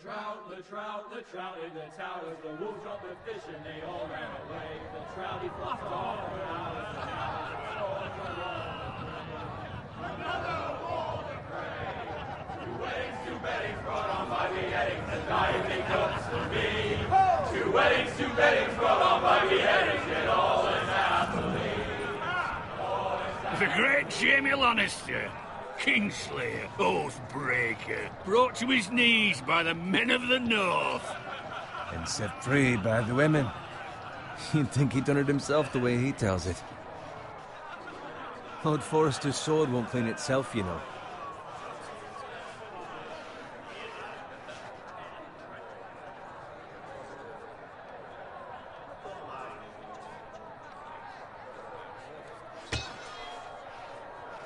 The trout in the towers, the wolves dropped the fish and they all ran away. The trout he flopped off for hours and hours. Another wall to pray. Two weddings brought on by beheadings, and diving cooks for me. Two weddings brought on by beheadings, and all is happily. The great Jamie Lannister, Kingslayer, Oathbreaker, brought to his knees by the men of the North. And set free by the women. You'd think he'd done it himself the way he tells it. Lord Forrester's sword won't clean itself, you know.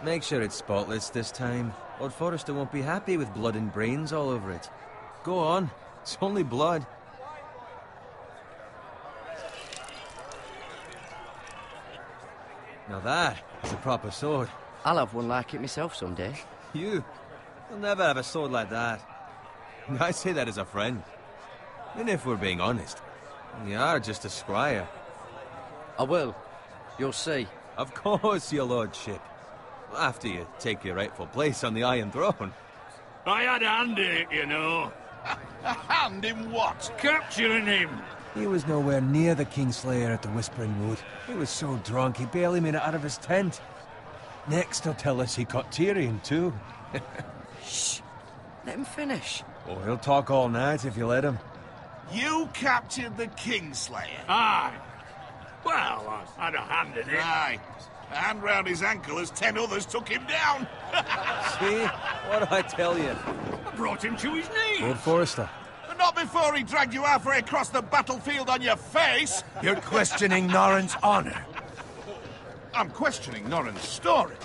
Make sure it's spotless this time. Lord Forrester won't be happy with blood and brains all over it. Go on. It's only blood. Now that is a proper sword. I'll have one like it myself someday. You'll never have a sword like that. I say that as a friend. And if we're being honest, you are just a squire. I will. You'll see. Of course, your lordship. After you take your rightful place on the Iron Throne. I had a hand in it, you know. A hand in what? Capturing him. He was nowhere near the Kingslayer at the Whispering Wood. He was so drunk he barely made it out of his tent. Next he'll tell us he caught Tyrion too. Shh. Let him finish. Oh, he'll talk all night if you let him. You captured the Kingslayer? Aye. Well, I had a hand in it. Aye. A hand round his ankle as 10 others took him down. See? What do I tell you? I brought him to his knees. Lord Forrester. But not before he dragged you halfway across the battlefield on your face. You're questioning Norrin's honor. I'm questioning Norrin's story.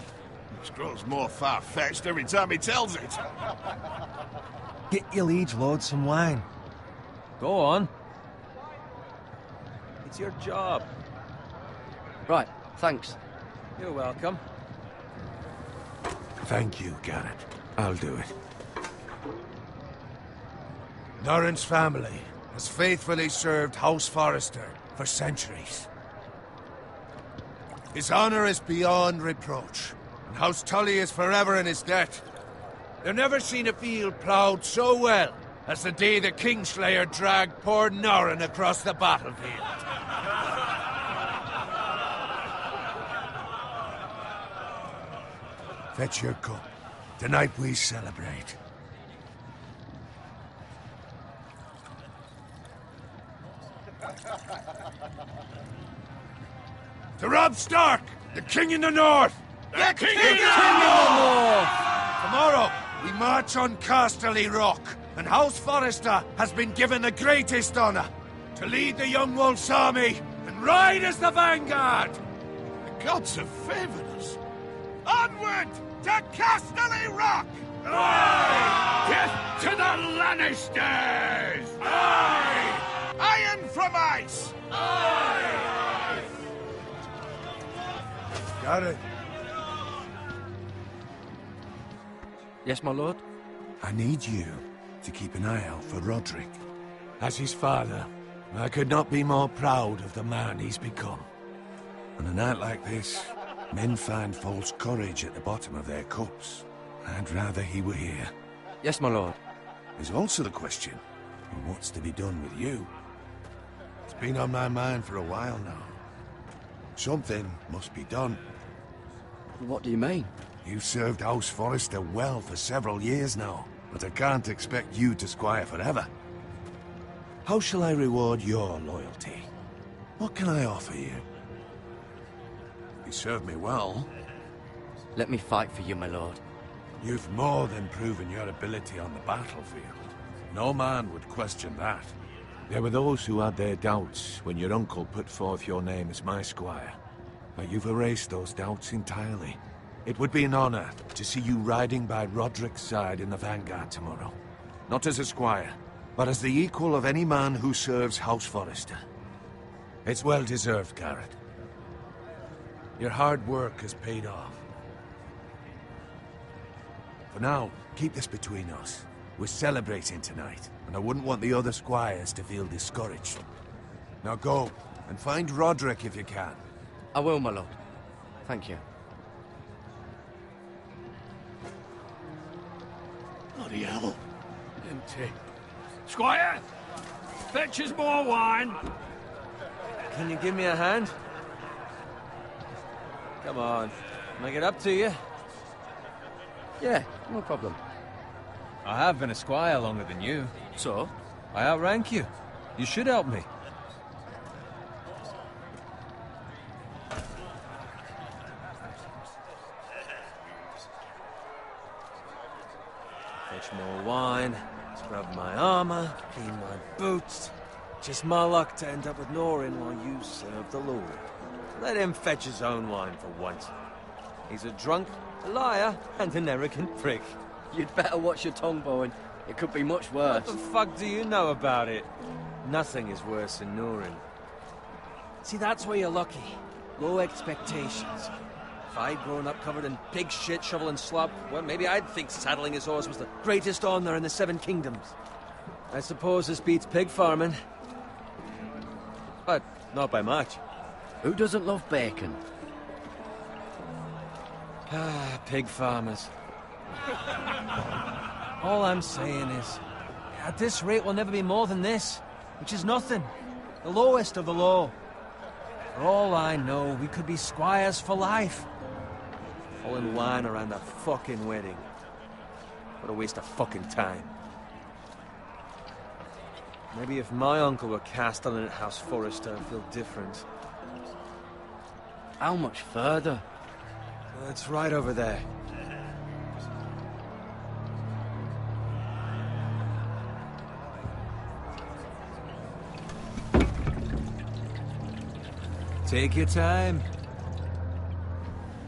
Which grows more far-fetched every time he tells it. Get your liege lord some wine. Go on. It's your job. Right, thanks. You're welcome. Thank you, Garrett. I'll do it. Norrin's family has faithfully served House Forrester for centuries. His honor is beyond reproach, and House Tully is forever in his debt. They've never seen a field ploughed so well as the day the Kingslayer dragged poor Norrin across the battlefield. Fetch your cup. Tonight we celebrate. To Robb Stark, the King in the North! The King in the North! Tomorrow, we march on Casterly Rock, and House Forrester has been given the greatest honor to lead the Young Wolf's army and ride as the vanguard! The gods have favored us. Onward to Casterly Rock! Aye! Death to the Lannisters! Aye! Iron from ice! Aye! Got it. Yes, my lord? I need you to keep an eye out for Roderick. As his father, I could not be more proud of the man he's become. On a night like this, men find false courage at the bottom of their cups. I'd rather he were here. Yes, my lord. There's also the question of what's to be done with you. It's been on my mind for a while now. Something must be done. What do you mean? You've served House Forrester well for several years now, but I can't expect you to squire forever. How shall I reward your loyalty? What can I offer you? You served me well. Let me fight for you, my lord. You've more than proven your ability on the battlefield. No man would question that. There were those who had their doubts when your uncle put forth your name as my squire. But you've erased those doubts entirely. It would be an honor to see you riding by Roderick's side in the vanguard tomorrow. Not as a squire, but as the equal of any man who serves House Forrester. It's well deserved, Garrett. Your hard work has paid off. For now, keep this between us. We're celebrating tonight, and I wouldn't want the other squires to feel discouraged. Now go, and find Roderick if you can. I will, my lord. Thank you. Bloody hell. Empty. Squire! Fetch us more wine! Can you give me a hand? Come on. Make it up to you. Yeah, no problem. I have been a squire longer than you. So? I outrank you. You should help me. Fetch more wine, scrub my armor, clean my boots. Just my luck to end up with Norin while you serve the Lord. Let him fetch his own wine for once. He's a drunk, a liar, and an arrogant prick. You'd better watch your tongue, Bowen. It could be much worse. What the fuck do you know about it? Nothing is worse than Norin. See, that's where you're lucky. Low expectations. If I'd grown up covered in pig shit, shovel and slop, well, maybe I'd think saddling his horse was the greatest honor in the Seven Kingdoms. I suppose this beats pig farming. But not by much. Who doesn't love bacon? Ah, pig farmers. All I'm saying is, at this rate we'll never be more than this, which is nothing. The lowest of the low. For all I know, we could be squires for life. All in line around a fucking wedding. What a waste of fucking time. Maybe if my uncle were castellan at House Forrester, I'd feel different. How much further? It's right over there. Take your time.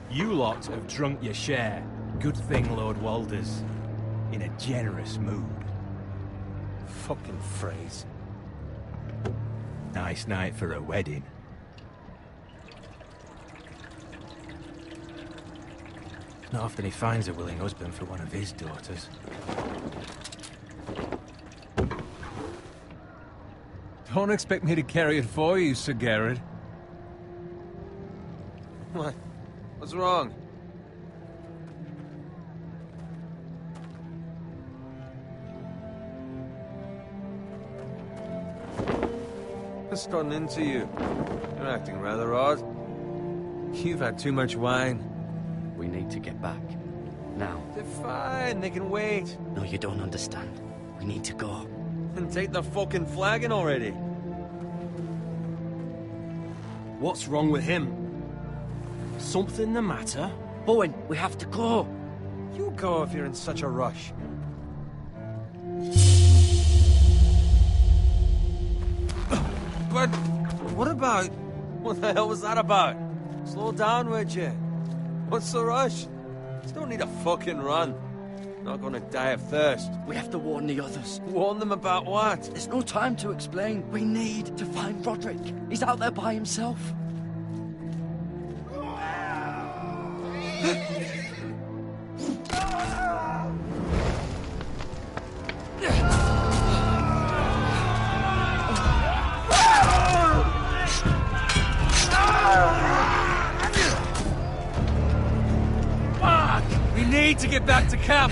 You lot have drunk your share. Good thing Lord Walder's in a generous mood. Fucking phrase. Nice night for a wedding. Not often he finds a willing husband for one of his daughters. Don't expect me to carry it for you, Sir Garrett. What? What's wrong? What's gotten into you? You're acting rather odd. You've had too much wine. We need to get back. Now. They're fine, they can wait. No, you don't understand. We need to go. And take the fucking flagon already. What's wrong with him? Something the matter? Bowen, we have to go. You go if you're in such a rush. But what about... What the hell was that about? Slow down, would you? What's the rush? Just don't need a fucking run. Not gonna die of thirst. We have to warn the others. Warn them about what? There's no time to explain. We need to find Roderick. He's out there by himself. We need to get back to camp.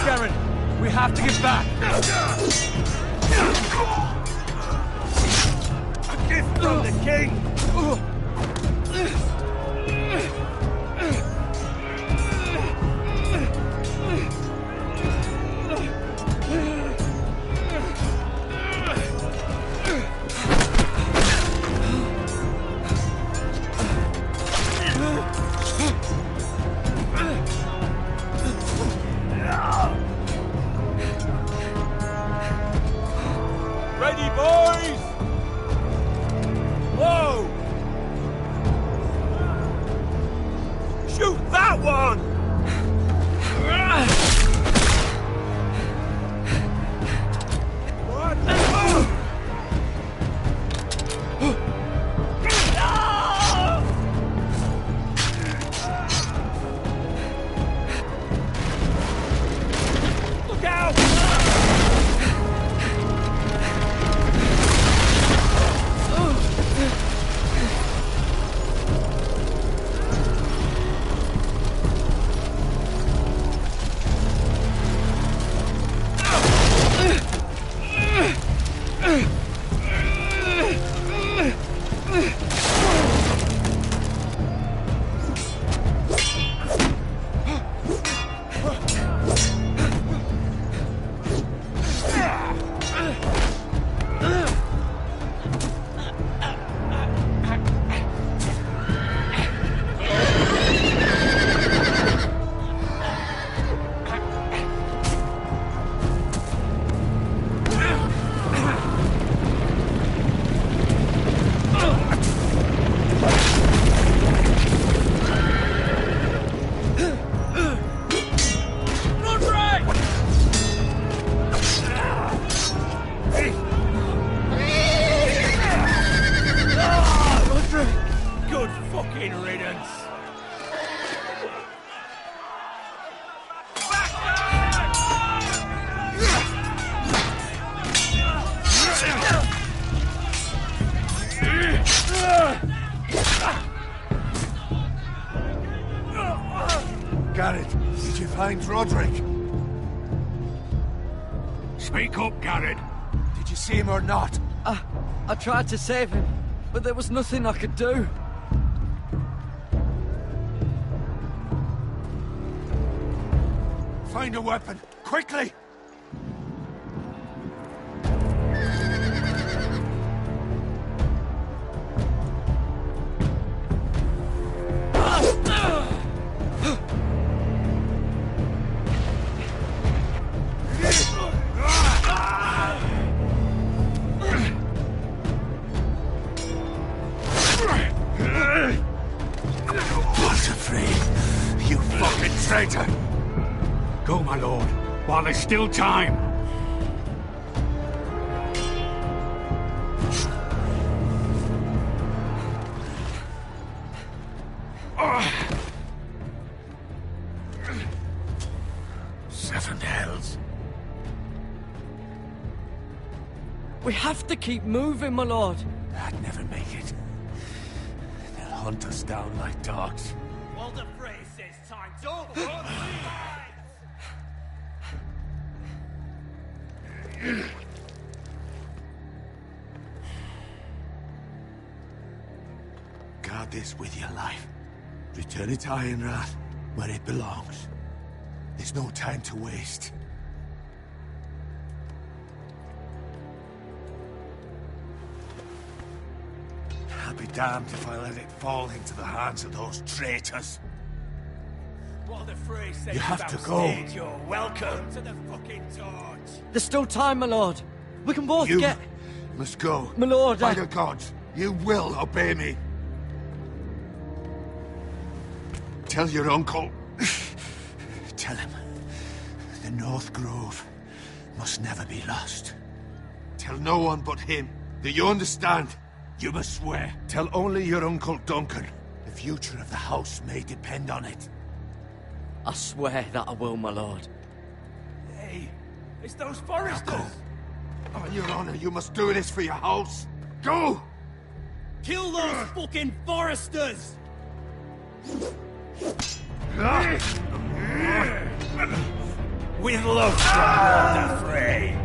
Garen, we have to get back. A gift from the king. Ready, boys! Whoa! find Roderick? Speak up, Garrett. Did you see him or not? I tried to save him, but there was nothing I could do. Find a weapon, quickly! You fucking traitor! Go, my lord, while there's still time. Seven hells. We have to keep moving, my lord. I'd never make it. They'll hunt us down like dogs. Walder Frey says time's over. Guard this with your life. Return it to Ironrath, where it belongs. There's no time to waste. I'll be damned if I let it fall into the hands of those traitors. Walder Frey says You have to go. You're welcome to the fucking torch. There's still time, my lord. We can both You get... must go. My lord, By the gods, you will obey me. Tell your uncle. Tell him. The North Grove must never be lost. Tell no one but him. Do you understand? You must swear. Tell only your Uncle Duncan. The future of the house may depend on it. I swear that I will, my lord. Hey, it's those foresters. Go. On your honor, you must do this for your house. Go! Kill those fucking foresters! With love from Walder Frey.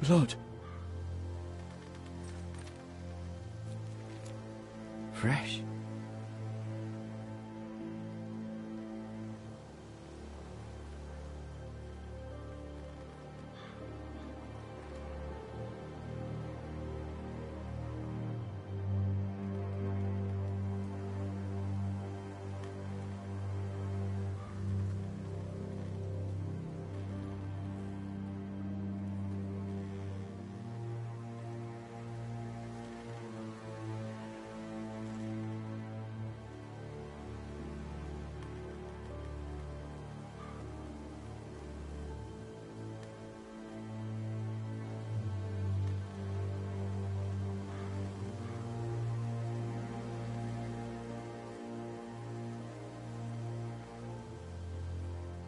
Lord, fresh.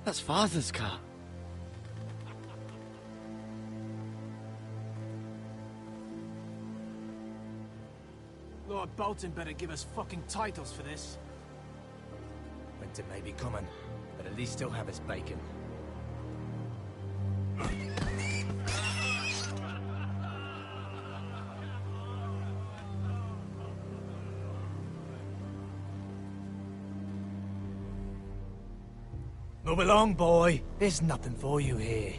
That's Father's car. Lord Bolton better give us fucking titles for this. Winter may be coming, but at least he'll have his bacon. Move along, boy. There's nothing for you here.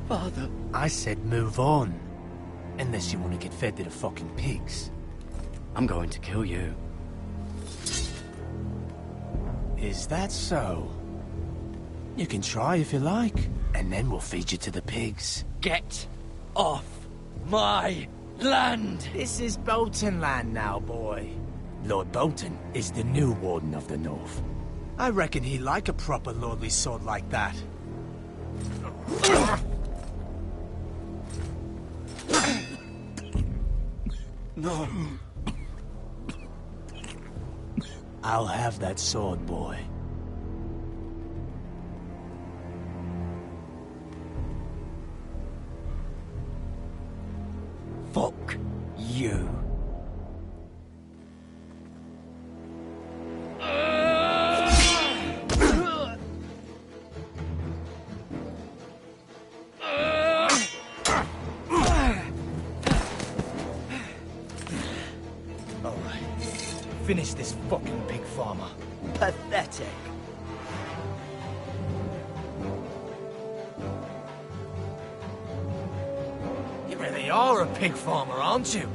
Father. I said move on. Unless you want to get fed to the fucking pigs. I'm going to kill you. Is that so? You can try if you like, and then we'll feed you to the pigs. Get off my land! This is Bolton land now, boy. Lord Bolton is the new Warden of the North. I reckon he'd like a proper lordly sword like that. No. I'll have that sword, boy. Fuck you. Finish this fucking pig farmer. Pathetic. You really are a pig farmer, aren't you?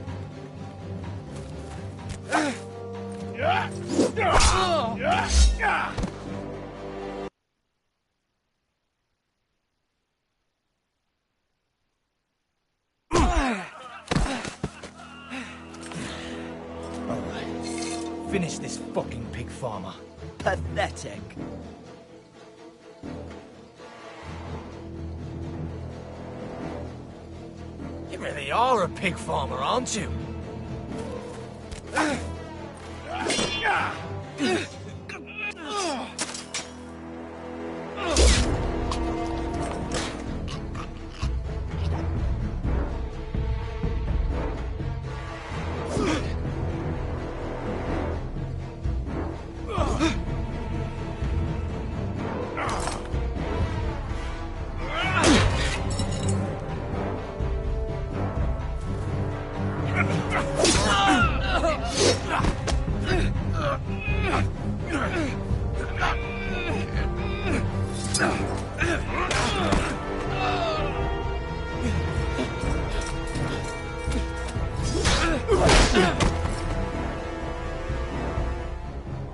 Finish this fucking pig farmer. Pathetic. You really are a pig farmer, aren't you?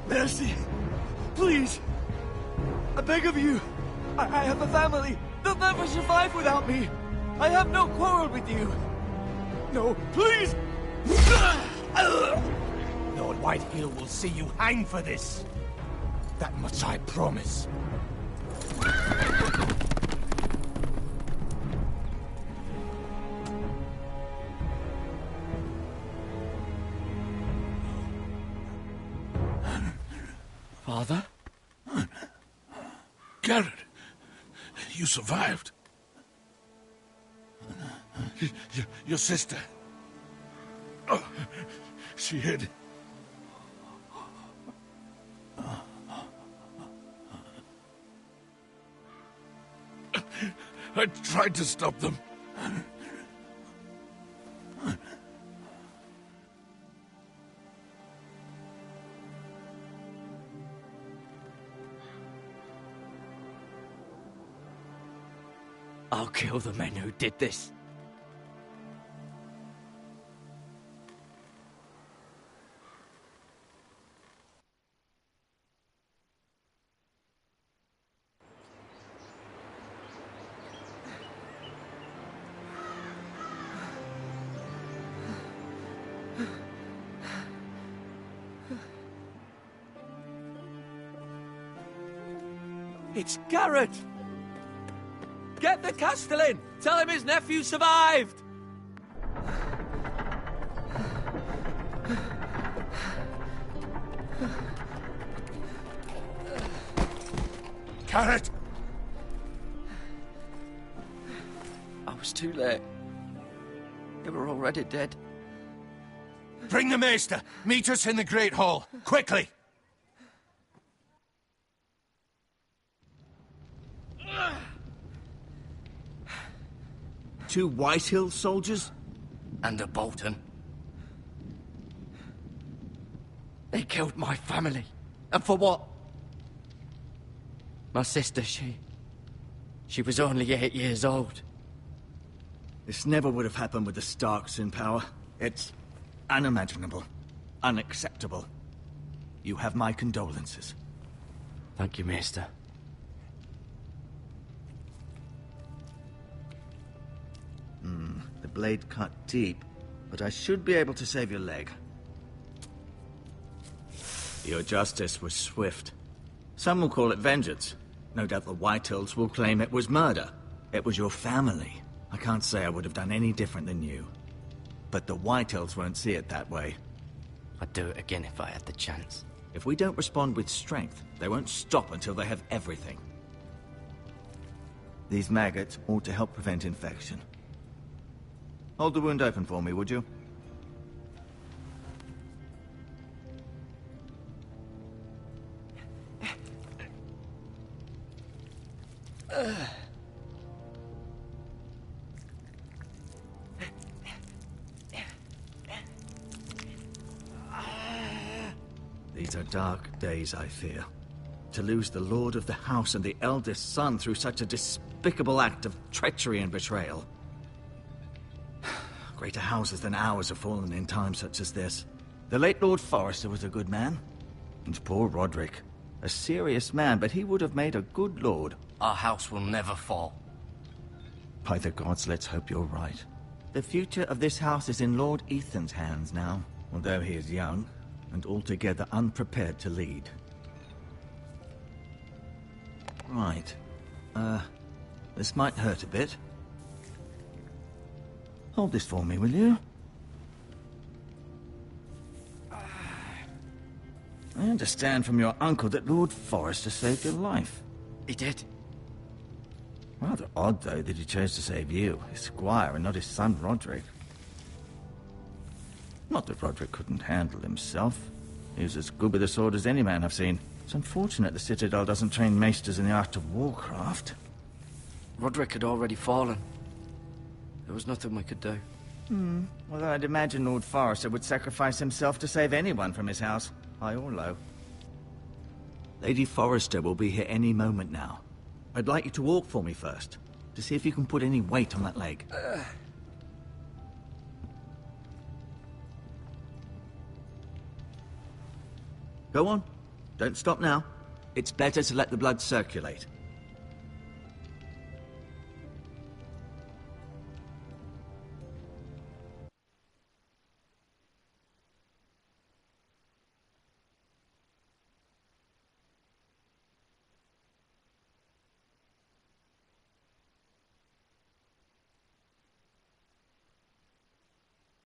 Mercy. Please. I beg of you. I have a family. They'll never survive without me. I have no quarrel with you. No, please. Lord Whitehill will see you hang for this. That much I promise. Father? Garrett, you survived. Your sister. Oh, she hid. I tried to stop them. I'll kill the men who did this. It's Garrett! Get the Castellan! Tell him his nephew survived! Garrett! I was too late. They were already dead. Bring the Maester! Meet us in the Great Hall! Quickly! Two Whitehill soldiers? And a Bolton. They killed my family. And for what? My sister, she was only 8 years old. This never would have happened with the Starks in power. It's unimaginable. Unacceptable. You have my condolences. Thank you, Maester. The blade cut deep, but I should be able to save your leg. Your justice was swift. Some will call it vengeance. No doubt the Whitehills will claim it was murder. It was your family. I can't say I would have done any different than you. But the Whitehills won't see it that way. I'd do it again if I had the chance. If we don't respond with strength, they won't stop until they have everything. These maggots ought to help prevent infection. Hold the wound open for me, would you? These are dark days, I fear. To lose the lord of the house and the eldest son through such a despicable act of treachery and betrayal. Greater houses than ours have fallen in times such as this. The late Lord Forrester was a good man. And poor Roderick. A serious man, but he would have made a good lord. Our house will never fall. By the gods, let's hope you're right. The future of this house is in Lord Ethan's hands now, although he is young and altogether unprepared to lead. Right. This might hurt a bit. Hold this for me, will you? I understand from your uncle that Lord Forrester saved your life. He did. Rather odd, though, that he chose to save you, his squire, and not his son Roderick. Not that Roderick couldn't handle himself. He was as good with a sword as any man I've seen. It's unfortunate the Citadel doesn't train maesters in the art of warcraft. Roderick had already fallen. There was nothing we could do. Well, I'd imagine Lord Forrester would sacrifice himself to save anyone from his house, high or low. Lady Forrester will be here any moment now. I'd like you to walk for me first, to see if you can put any weight on that leg. Go on. Don't stop now. It's better to let the blood circulate.